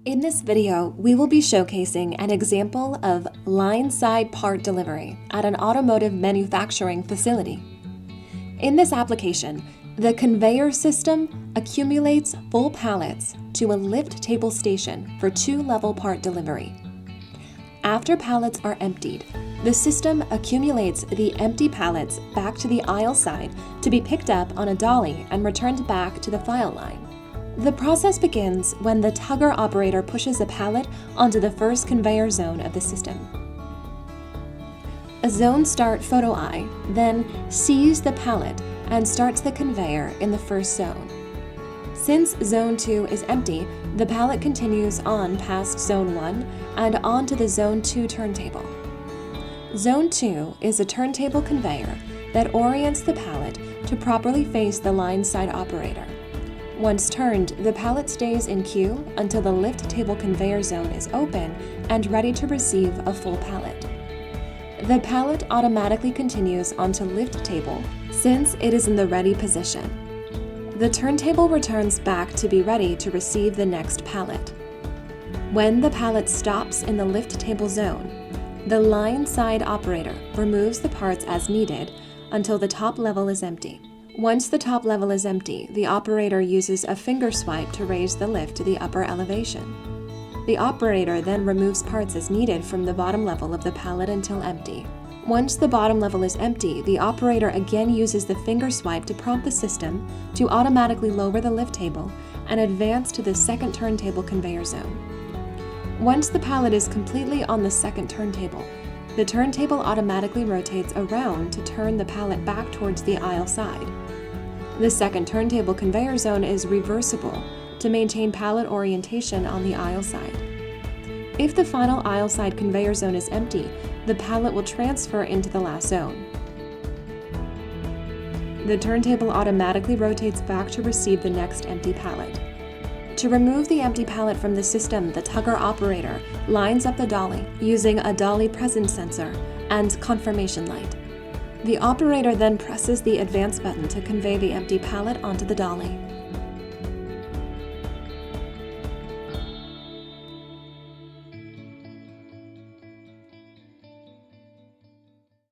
In this video, we will be showcasing an example of line-side part delivery at an automotive manufacturing facility. In this application, the conveyor system accumulates full pallets to a lift table station for two-level part delivery. After pallets are emptied, the system accumulates the empty pallets back to the aisle side to be picked up on a dolly and returned back to the file line. The process begins when the tugger operator pushes a pallet onto the first conveyor zone of the system. A zone start photo eye then sees the pallet and starts the conveyor in the first zone. Since Zone 2 is empty, the pallet continues on past Zone 1 and on to the Zone 2 turntable. Zone 2 is a turntable conveyor that orients the pallet to properly face the line side operator. Once turned, the pallet stays in queue until the lift table conveyor zone is open and ready to receive a full pallet. The pallet automatically continues onto lift table since it is in the ready position. The turntable returns back to be ready to receive the next pallet. When the pallet stops in the lift table zone, the line side operator removes the parts as needed until the top level is empty. Once the top level is empty, the operator uses a finger swipe to raise the lift to the upper elevation. The operator then removes parts as needed from the bottom level of the pallet until empty. Once the bottom level is empty, the operator again uses the finger swipe to prompt the system to automatically lower the lift table and advance to the second turntable conveyor zone. Once the pallet is completely on the second turntable, the turntable automatically rotates around to turn the pallet back towards the aisle side. The second turntable conveyor zone is reversible to maintain pallet orientation on the aisle side. If the final aisle side conveyor zone is empty, the pallet will transfer into the last zone. The turntable automatically rotates back to receive the next empty pallet. To remove the empty pallet from the system, the tugger operator lines up the dolly using a dolly presence sensor and confirmation light. The operator then presses the advance button to convey the empty pallet onto the dolly.